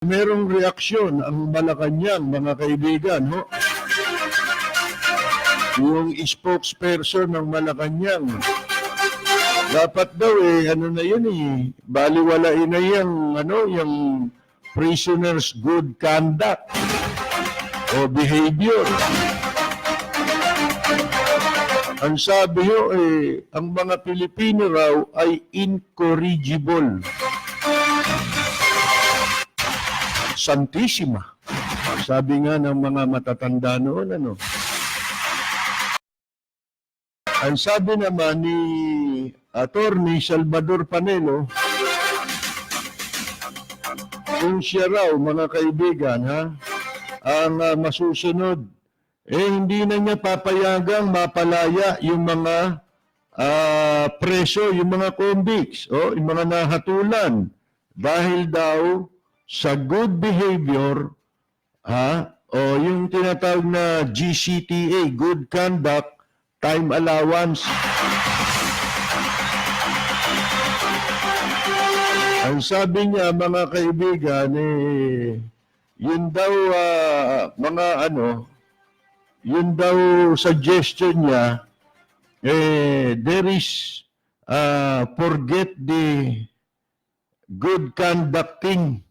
Merong reaksyon ang Malacanang, mga kaibigan, ho? Yung spokesperson ng Malacanang, dapat daw ano na yun baliwalain na yung prisoners good conduct o behavior. Ang sabi ho ang mga Pilipino raw ay incorrigible. Santissima. Sabi nga ng mga matatanda noon, Ang sabi naman ni Attorney Salvador Panelo, kung siya raw, mga kaibigan, ang masusunod, hindi na niya papayagang mapalaya yung mga preso, yung mga convicts, yung mga nahatulan, dahil daw sa good behavior, o yung tinatawag na GCTA, good conduct, time allowance. Ang sabi niya, mga kaibigan, yun daw, yun daw suggestion niya, there is, forget the good conducting.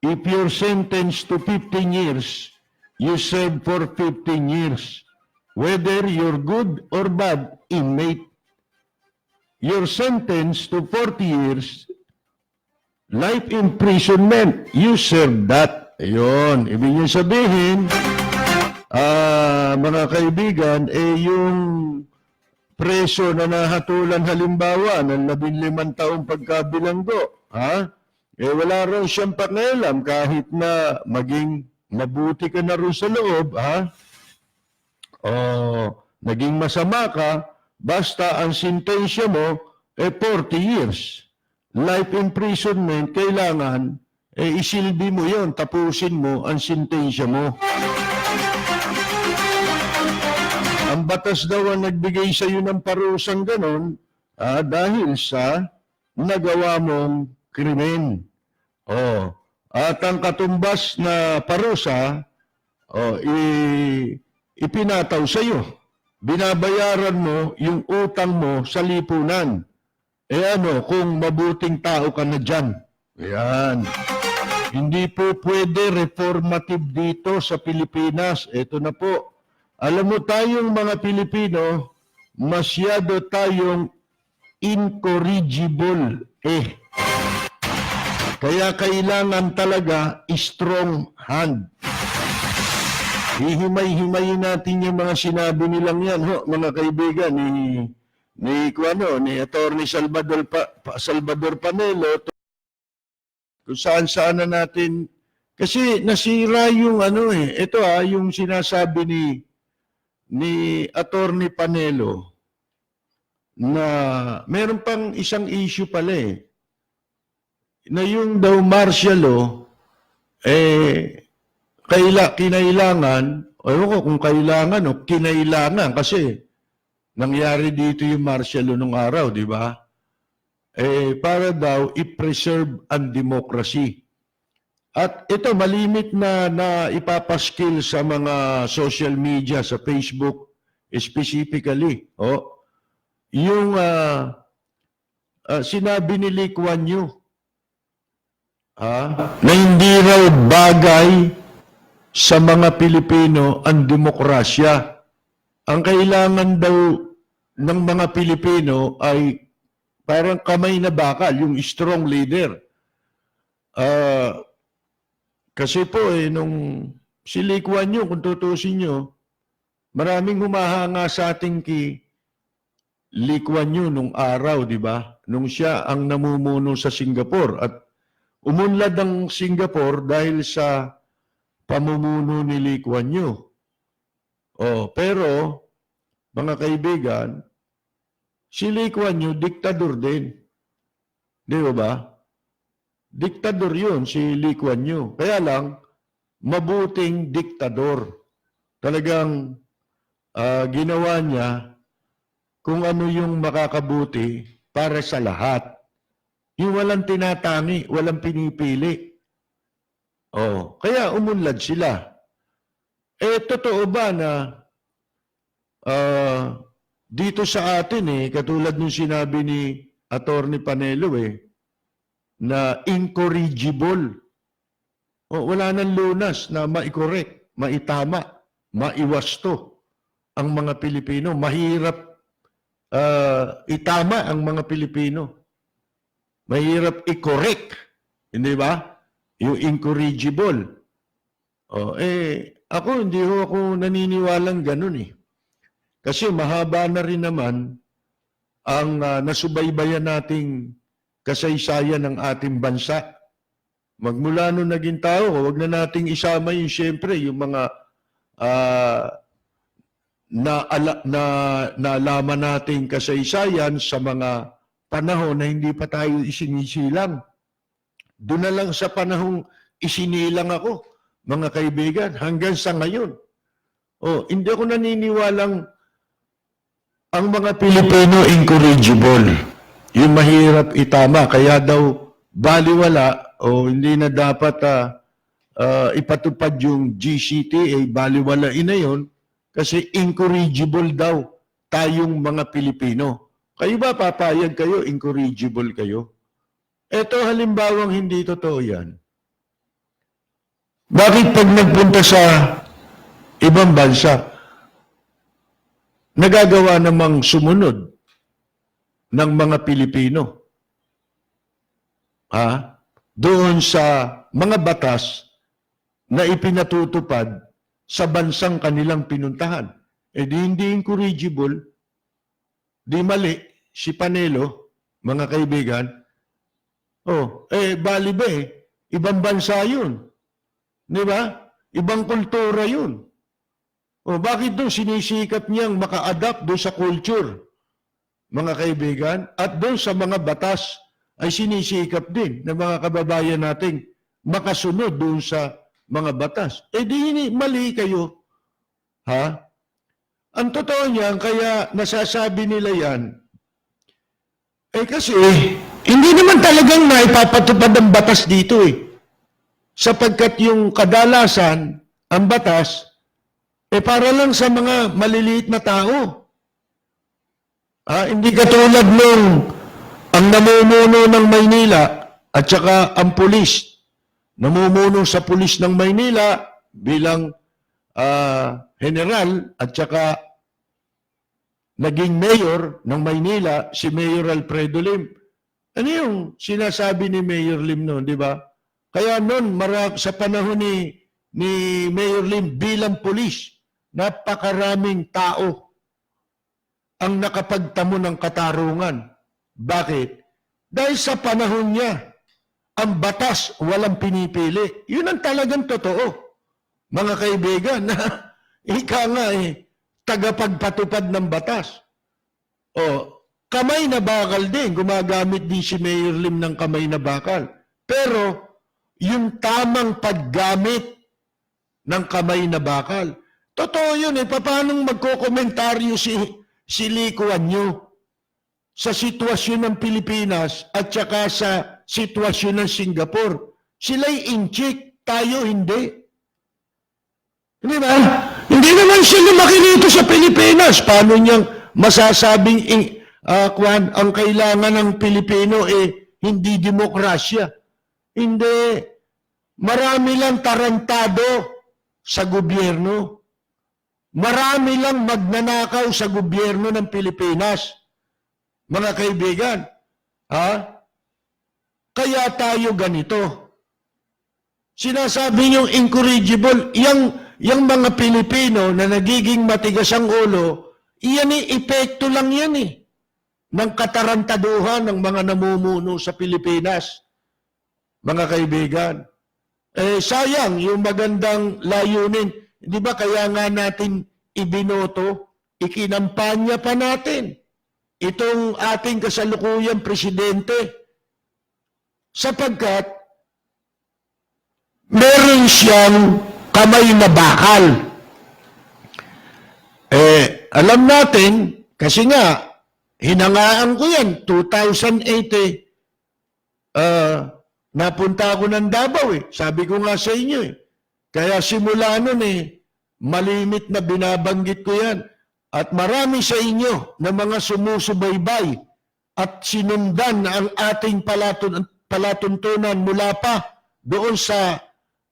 If you're sentenced to 15 years, you serve for 15 years. Whether you're good or bad inmate. You're sentenced to 40 years, life imprisonment, you serve that. Ayun, ibig niyo sabihin, mga kaibigan, yung preso na nahatulan halimbawa ng 15 taong pagkabilanggo, wala raw siyang pakialam kahit na maging mabuti ka na rin sa loob, o naging masama ka, basta ang sentensya mo 40 years. Life imprisonment, kailangan isilbi mo yon, tapusin mo ang sentensya mo. Ang batas daw ang nagbigay sa iyo ng parusang ganon dahil sa nagawa mong krimen. At ang katumbas na parusa, ipinataw sa iyo. Binabayaran mo yung utang mo sa lipunan. Kung mabuting tao ka na dyan. Ayan. Hindi po pwede reformative dito sa Pilipinas. Ito na po. Alam mo tayong mga Pilipino, masyado tayong incorrigible. Kaya kailangan talaga strong hand. Hihimay-himayin natin yung mga sinabi nilang yan, mga kaibigan, ni Attorney Salvador Panelo, kung saan-saan na natin, kasi nasira yung yung sinasabi ni Attorney Panelo, na meron pang isang issue pala na yung daw martial law, kinailangan, ewan ko kung kailangan o kinailangan kasi nangyari dito yung martial law nung araw, di ba? Para daw i-preserve ang democracy. At ito, malimit na ipapaskil sa mga social media, sa Facebook specifically. Yung sinabi ni Lee Kuan Yew, na hindi raw bagay sa mga Pilipino ang demokrasya. Ang kailangan daw ng mga Pilipino ay parang kamay na bakal, yung strong leader. Kasi po nung si Lee Kuan Yew, kung tutusin nyo, maraming humahanga sa ating Lee Kuan Yew nung araw, di ba? Nung siya ang namumuno sa Singapore. At umunlad ang Singapore dahil sa pamumuno ni Lee Kuan Yew. Pero, mga kaibigan, si Lee Kuan Yew, diktador din. Di ba? Diktador yun, si Lee Kuan Yew. Kaya lang, mabuting diktador. Talagang ginawa niya kung ano yung makakabuti para sa lahat. Yung walang tinatangi, walang pinipili. kaya umunlad sila. Totoo ba na dito sa atin katulad nung sinabi ni Attorney Panelo na incorrigible. Wala nang lunas na maikorek, maitama, maiwasto ang mga Pilipino. Mahirap itama ang mga Pilipino. Mahirap i-correct. Hindi ba? Yung incorrigible. Ako, hindi ako naniniwalang ganun Kasi mahaba na rin naman ang nasubaybayan nating kasaysayan ng ating bansa. Magmula nung naging tao, huwag na nating isama yung siyempre, yung mga naalaman nating kasaysayan sa mga panahon na hindi pa tayo isinisilang. Doon na lang sa panahong isinilang ako, mga kaibigan, hanggang sa ngayon. Hindi ako naniniwalang ang mga Pilipino incorrigible. Yung mahirap itama, kaya daw baliwala hindi na dapat ipatupad yung GCTA, baliwalain na yun kasi incorrigible daw tayong mga Pilipino. Kayo ba papayag kayo, incorrigible kayo? Ito halimbawang hindi totoo yan. Bakit pag nagpunta sa ibang bansa, nagagawa namang sumunod ng mga Pilipino doon sa mga batas na ipinatutupad sa bansang kanilang pinuntahan? Di hindi incorrigible, di mali si Panelo, mga kaibigan. Bali ba ibang bansa yun. Di ba? Ibang kultura yun. Bakit doon sinisikap niyang maka-adapt doon sa culture, mga kaibigan? At doon sa mga batas ay sinisikap din ng mga kababayan nating makasunod doon sa mga batas. Di mali kayo. Ang totoo niyan, kaya nasasabi nila yan, kasi hindi naman talagang maipapatupad ang batas dito Sapagkat yung kadalasan, ang batas, para lang sa mga maliliit na tao. Hindi katulad nung ang namumuno ng Maynila at saka ang pulis. Namumuno sa pulis ng Maynila bilang general at saka naging mayor ng Maynila, si Mayor Alfredo Lim. Ano yung sinasabi ni Mayor Lim noon, di ba? Kaya noon, sa panahon ni Mayor Lim bilang pulis, napakaraming tao ang nakapagtamo ng katarungan. Bakit? Dahil sa panahon niya, ang batas walang pinipili. Yun ang talagang totoo. Mga kaibigan, na ika nga tagapagpatupad ng batas. Kamay na bakal din. Gumagamit din si Mayor Lim ng kamay na bakal. Pero, yung tamang paggamit ng kamay na bakal. Totoo yun Paano magkokomentaryo si Lee Kuan Yew sa sitwasyon ng Pilipinas at saka sa sitwasyon ng Singapore? Sila'y inchik, tayo hindi. Hindi ba? Hindi naman sila lumaki sa Pilipinas. Paano niyang masasabing ang kailangan ng Pilipino hindi demokrasya? Hindi. Marami lang tarantado sa gobyerno. Marami lang magnanakaw sa gobyerno ng Pilipinas. Mga kaibigan, kaya tayo ganito. Sinasabi niyong incorrigible, yung mga Pilipino na nagiging matigas ang ulo, iyan epekto lang yan ng katarantaduhan ng mga namumuno sa Pilipinas. Mga kaibigan, sayang yung magandang layunin. Di ba kaya nga natin ibinoto, ikinampanya pa natin itong ating kasalukuyang presidente sapagkat meron siyang kamay na bakal. Alam natin, kasi nga, hinangaan ko yan, 2008 napunta ako ng Davao Sabi ko nga sa inyo Kaya simula nun malimit na binabanggit ko yan. At marami sa inyo na mga sumusubaybay at sinundan ang ating palatuntunan mula pa doon sa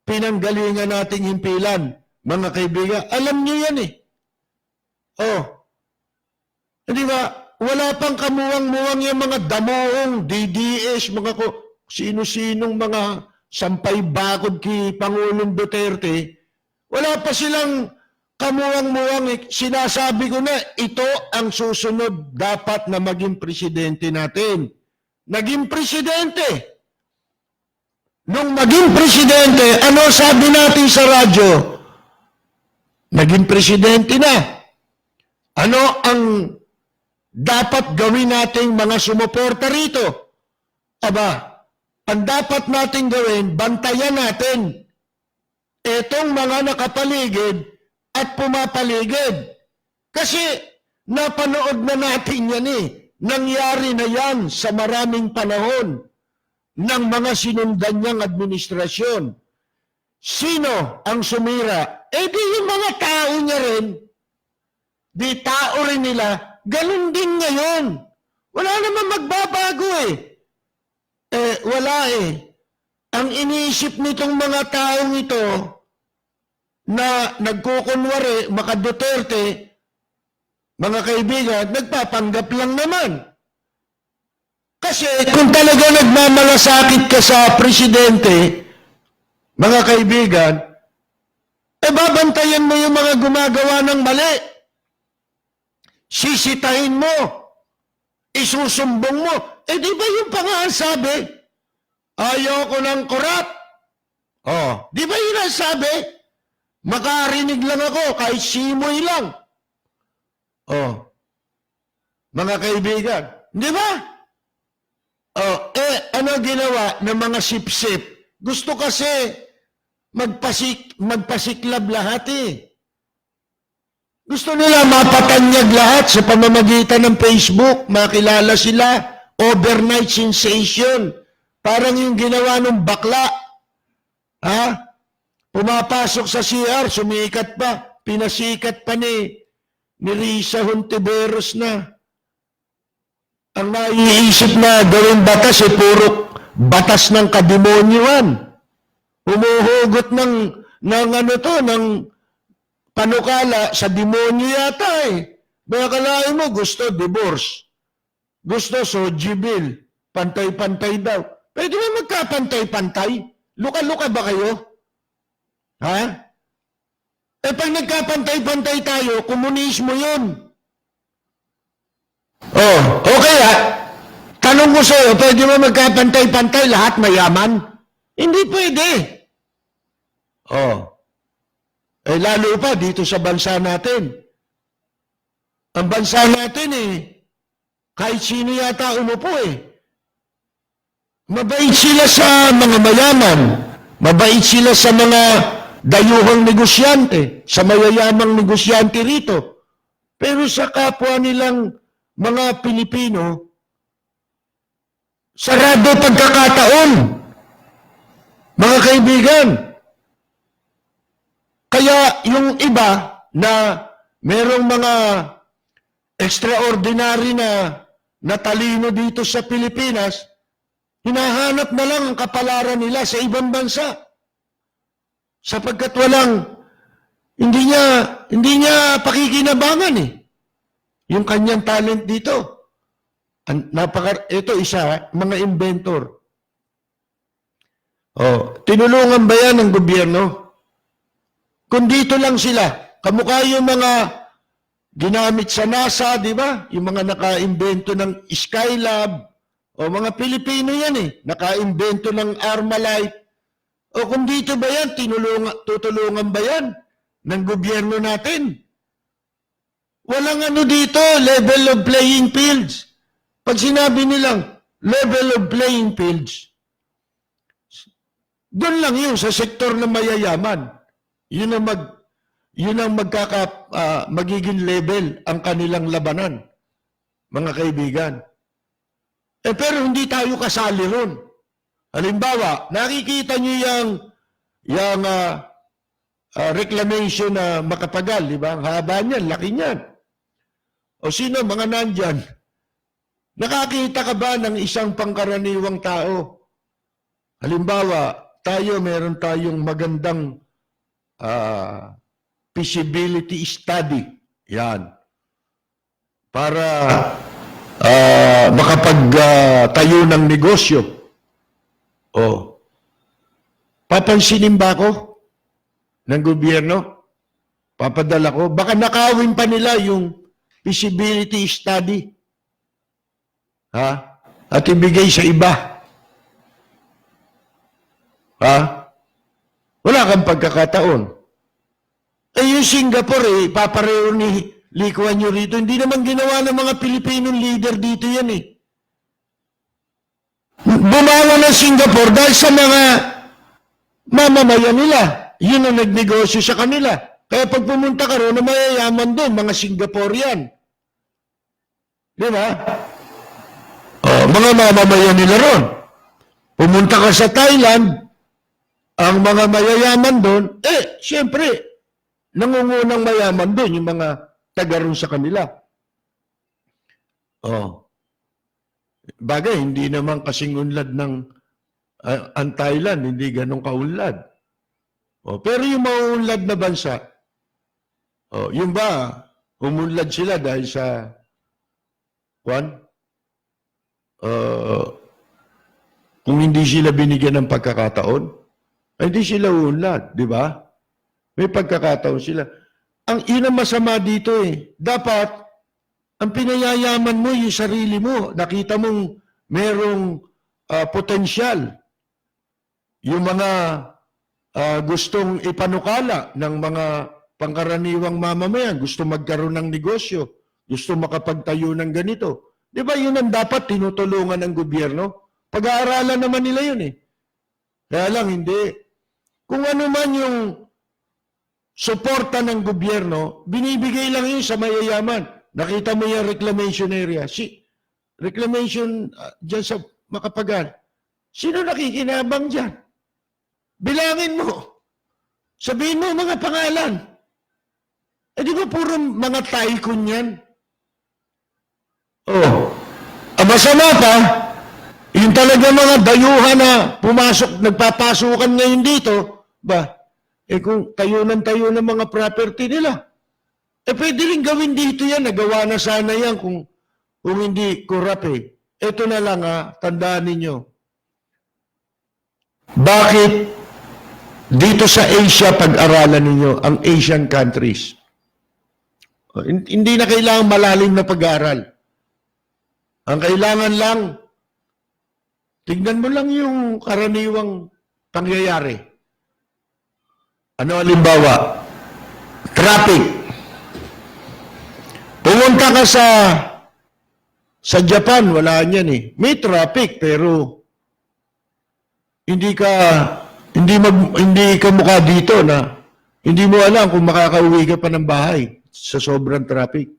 pinanggalingan nating himpilan. Mga kaibigan, alam niyo yan Di ba? Wala pang kamuwang-muwang yung mga damoong, DDS, mga sino-sinong mga sampay bakod kay Pangulong Duterte. Wala pa silang kamuwang-muwang. Sinasabi ko na, ito ang susunod dapat na maging presidente natin. Naging presidente. Nung maging presidente, ano sabi natin sa radyo? Naging presidente na. Ano ang dapat gawin nating mga sumuporta rito? Aba, ang dapat nating gawin, bantayan natin itong mga nakapaligid at pumapaligid. Kasi napanood na natin yan Nangyari na yan sa maraming panahon ng mga sinundan niyang administrasyon. Sino ang sumira? Di yung mga tao niya rin. Di tao rin nila. Ganun din ngayon. Wala naman magbabago wala Ang iniisip nitong mga taong ito na nagkukunwari, maka Duterte, mga kaibigan, nagpapanggap lang naman. Kasi kung talaga nagmamalasakit ka sa presidente, mga kaibigan, babantayan mo yung mga gumagawa ng mali. Sisitahin mo. Isusumbong mo. Di ba yung pangaan sabi? Ayaw ko ng korap. Di ba yun ang sabi? Makarinig lang ako, kahit simoy lang. Mga kaibigan, di ba? Ano ginawa ng mga sip-sip? Gusto kasi magpasiklab lahat Gusto nila mapatanyag lahat sa pamamagitan ng Facebook, makilala sila, overnight sensation. Parang yung ginawa ng bakla. Pumapasok sa CR, sumikat pa, pinasikat pa ni Risa Hontiveros na. Ang naiisip na gawing batas puro batas ng kademonyuan. Humuhugot ng panukala sa demonyo yata Baka kalahin mo, gusto divorce. Gusto Soji Bill. Pantay-pantay daw. Pwede ba magkapantay-pantay? Luka-luka ba kayo? Pag nagkapantay-pantay tayo, komunismo yun. Okay Tanong ko sa'yo, pwede ba magkapantay-pantay lahat mayaman? Hindi pwede. Lalo pa dito sa bansa natin. Ang bansa natin kahit sino yata umupo Mabait sila sa mga mayaman. Mabait sila sa mga dayuhang negosyante, sa mayayamang negosyante rito. Pero sa kapwa nilang mga Pilipino, sarado pagkakataon. Mga kaibigan, kaya yung iba na merong mga extraordinary na talino dito sa Pilipinas, hinahanap na lang ang kapalaran nila sa ibang bansa. Sapagkat hindi niya pakikinabangan yung kanyang talent dito. Ito isa, mga inventor. Tinulungan ba yan ng gobyerno? Kung dito lang sila, kamukha yung mga ginamit sa NASA, di ba? Yung mga naka-invento ng Skylab, mga Pilipino yan naka-invento ng Armalite. Kung dito ba yan, tutulungan ba yan ng gobyerno natin? Walang dito, level of playing fields. Pag sinabi nilang level of playing fields, doon lang yun sa sektor ng mayayaman. Yun ang magiging level ang kanilang labanan, mga kaibigan. Pero hindi tayo kasali ron. Halimbawa, nakikita niyo yung reclamation na makapagal, di ba? Ang haba niyan, laki niyan. O sino mga nandyan? Nakakita ka ba ng isang pangkaraniwang tao? Halimbawa, meron tayong magandang feasibility study. Yan. Para makapagtayo ng negosyo. O, papansinin ba ako ng gobyerno? Papadala ko? Baka nakawin pa nila yung feasibility study. Ha? At ibigay sa iba. Ha? Wala kang pagkakataon. Eh yung Singapore, papareho ni Lee Kuan Yew rito. Hindi naman ginawa ng mga Pilipinong leader dito yan eh. Bumawa ng Singapore dahil sa mga mamamayan nila. Yun ang nagnegosyo sa kanila. Kaya pag pumunta ka ron, mayayaman doon, mga Singaporean. Di ba? Mga mamamayan nila ron. Pumunta ka sa Thailand, ang mga mayayaman doon, siyempre, nangungunang mayaman doon, yung mga taga ron sa kanila. Bagay, hindi naman kasing unlad ng ang Thailand, hindi ganun kaunlad. Pero yung mauunlad na bansa, yung ba, umunlad sila dahil sa, kung hindi sila binigyan ng pagkakataon, hindi sila uunlad, di ba? May pagkakataon sila. Yun ang masama dito eh. Dapat, ang pinayayaman mo yung sarili mo. Nakita mong merong potensyal. Yung mga gustong ipanukala ng mga pangkaraniwang mamamayan, gusto magkaroon ng negosyo, gusto makapagtayo ng ganito. Di ba yun ang dapat tinutulungan ng gobyerno? Pag-aaralan naman nila yun eh. Kaya lang hindi. Kung ano man yung suporta ng gobyerno, binibigay lang yun sa mayayaman. Nakita mo yung reclamation area. Reclamation dyan sa Makapagal. Sino nakikinabang dyan? Bilangin mo. Sabihin mo mga pangalan. Di ba puro mga tycoon yan? Masama pa, yung talaga mga dayuhan na nagpapasukan ngayon dito, kung tayo ng mga property nila, pwede rin gawin dito yan, nagawa na sana yan kung hindi corrupt eh. Ito na lang tandaan ninyo. Bakit dito sa Asia pag-aralan ninyo, ang Asian countries? Hindi na kailangan malalim na pag-aaral. Ang kailangan lang, tignan mo lang yung karaniwang pangyayari. Ano halimbawa? Traffic. Pumunta ka sa Japan, wala niyan eh. May traffic pero hindi ka mukha dito na hindi mo alam kung makakauwi ka pa ng bahay sa sobrang traffic.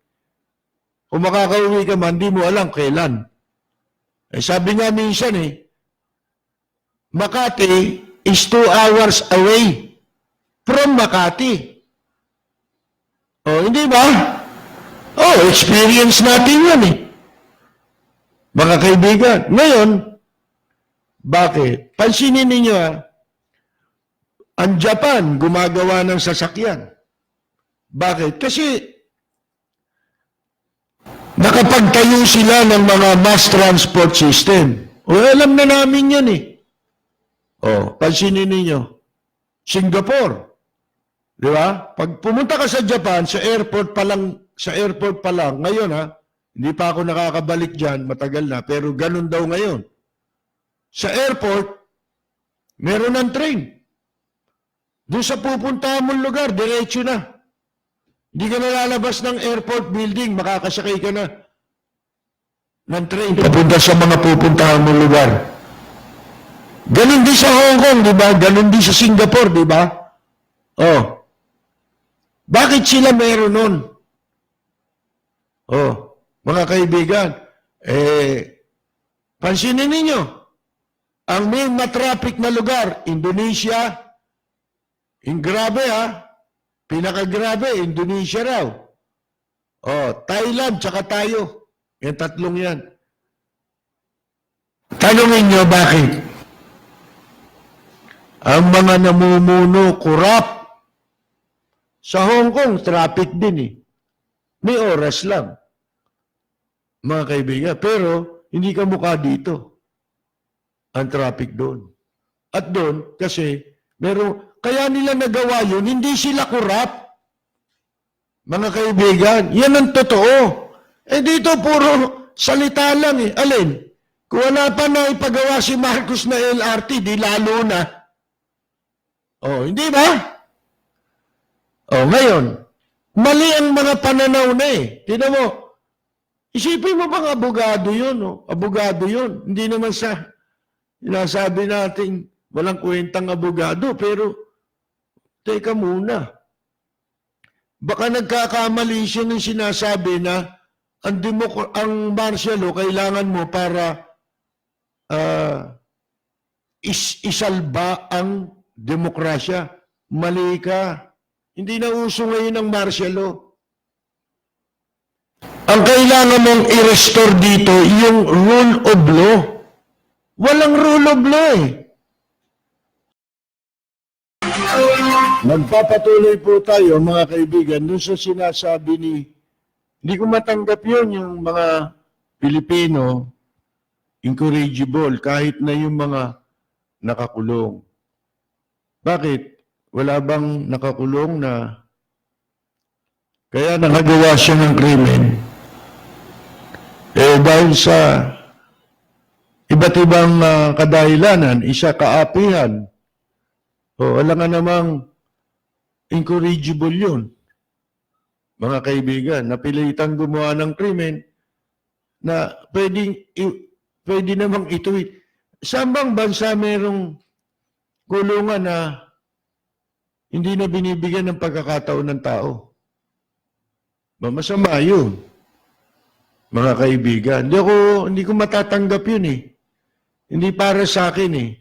Kung makakauwi ka man, hindi mo alam kailan. Sabi nga minsan Makati is 2 hours away from Makati. Hindi ba? Experience natin yan mga kaibigan. Ngayon, bakit? Pansinin ninyo ang Japan gumagawa ng sasakyan. Bakit? Kasi nakapagtayo sila ng mga mass transport system. Alam na namin yan pansinin ninyo. Singapore. Di ba? Pag pumunta ka sa Japan, sa airport pa lang, ngayon hindi pa ako nakakabalik dyan, matagal na, pero ganun daw ngayon. Sa airport, meron ng train. Doon sa pupuntahan mong lugar, diretso na. Hindi ka nalalabas ng airport building, makakasakay ka na ng train papunta sa mga pupuntahan mong lugar. Ganun din sa Hong Kong, di ba? Ganun din sa Singapore, di ba? Bakit sila meron nun? Mga kaibigan, pansinin ninyo, ang may matraffic na lugar, Indonesia, grabe Pinakagrabe, Indonesia raw. Oh, Thailand, tsaka tayo. Yung tatlong yan. Tanungin nyo bakit? Ang mga namumuno, kurap. Sa Hong Kong, traffic din eh. May oras lang. Mga kaibigan. Pero, hindi ka mukha dito. Ang traffic doon. At doon, kasi, kaya nila nagawa yun, hindi sila kurap. Mga kaibigan, yan ang totoo. Eh dito, puro salita lang eh. Alin? Kung wala pa na ipagawa si Marcos na LRT, di lalo na. Oh, hindi ba? Oh, ngayon, mali ang mga pananaw na eh. Tignan mo, isipin mo bang abogado yun? Oh? Abogado yun. Hindi naman sinasabi natin walang kwentang abogado, pero teka muna. Baka nagkakamali siya ng sinasabi na ang martial law kailangan mo para isalba ang demokrasya. Mali ka. Hindi na uso ngayon ang martial law. Ang kailangan mong i-restore dito, yung rule of law. Walang rule of law eh. Magpapatuloy po tayo, mga kaibigan, dun sa sinasabi hindi ko matanggap yun, yung mga Pilipino, incorrigible, kahit na yung mga nakakulong. Bakit? Wala bang nakakulong na kaya nakagawa siya ng krimen? Eh dahil sa iba't ibang kadahilanan, isa kaapihan, wala nga namang incorrigible yun. Mga kaibigan, napilitan gumawa ng krimen na pwede namang ituwid. Saan bang bansa merong kulungan na hindi na binibigyan ng pagkakataon ng tao? Masama yun. Mga kaibigan, hindi ko matatanggap yun eh. Hindi para sa akin eh.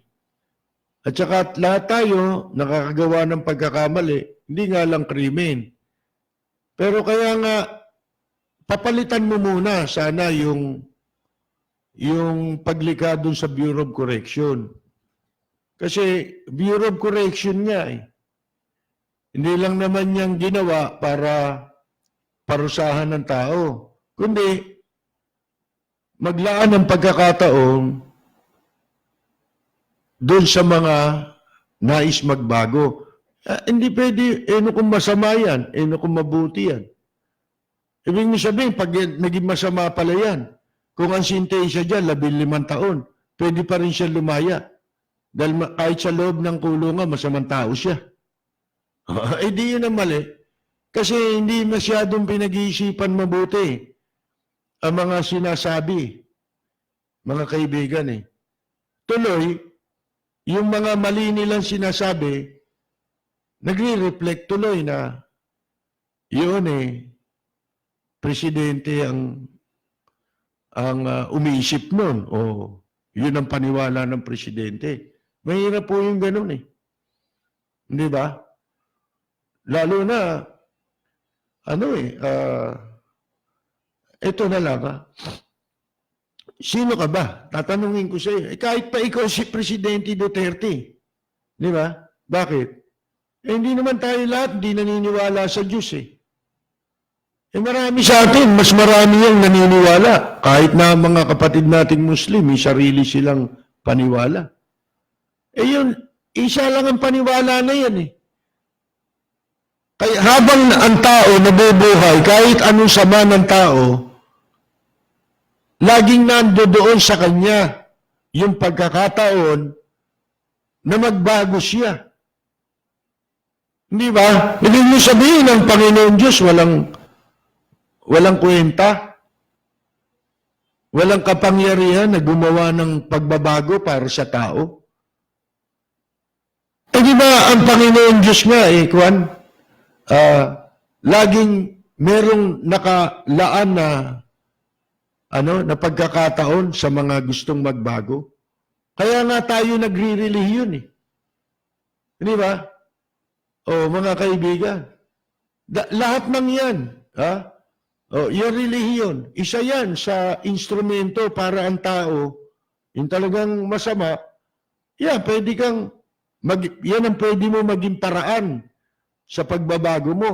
At saka lahat tayo nakakagawa ng pagkakamali, hindi nga lang krimen. Pero kaya nga, papalitan mo muna sana yung paglikha dun sa Bureau of Correction. Kasi Bureau of Correction nga eh. Hindi lang naman niyang ginawa para parusahan ng tao. Kundi, maglaan ng pagkakataon doon sa mga nais magbago. Hindi pwede, kung masama yan, kung mabuti yan. Ibig sabihin, pag naging masama pala yan, kung ang sentensya dyan, 15 taon, pwede pa rin siya lumaya. Dahil kahit sa loob ng kulungan, masamang tao siya. Di yun ang mali. Kasi hindi masyadong pinag-iisipan mabuti ang mga sinasabi, mga kaibigan eh. Tuloy, yung mga mali nilang sinasabi, nagre-reflect tuloy na yun presidente ang umiisip nun o yun ang paniwala ng presidente. Mahirap po yung ganun eh. Hindi ba? Lalo na, ito na lang sino ka ba? Tatanungin ko sa iyo. Kahit pa ikaw si Presidente Duterte. Di ba? Bakit? Hindi naman tayo lahat di naniniwala sa Diyos eh. Marami sa atin, mas marami yung naniniwala. Kahit na mga kapatid nating Muslim, may sarili silang paniwala. Yun, isa lang ang paniwala na yan eh. Kaya habang ang tao nabubuhay, kahit anong sama ng tao, laging nandoon sa kanya yung pagkakataon na magbago siya. Hindi ba? Hindi mo sabihin ng Panginoon Diyos walang kwenta, walang kapangyarihan na gumawa ng pagbabago para sa tao. Di ba ang Panginoon Diyos nga laging merong nakalaan na pagkakataon sa mga gustong magbago. Kaya nga tayo nagre-relihiyon eh. Di ba? Mga kaibigan. Lahat ng yan, ha? Oh, yung relihiyon, isa yan sa instrumento para ang tao, yung talagang masama, pwede kang yan ang pwede mo maging paraan sa pagbabago mo.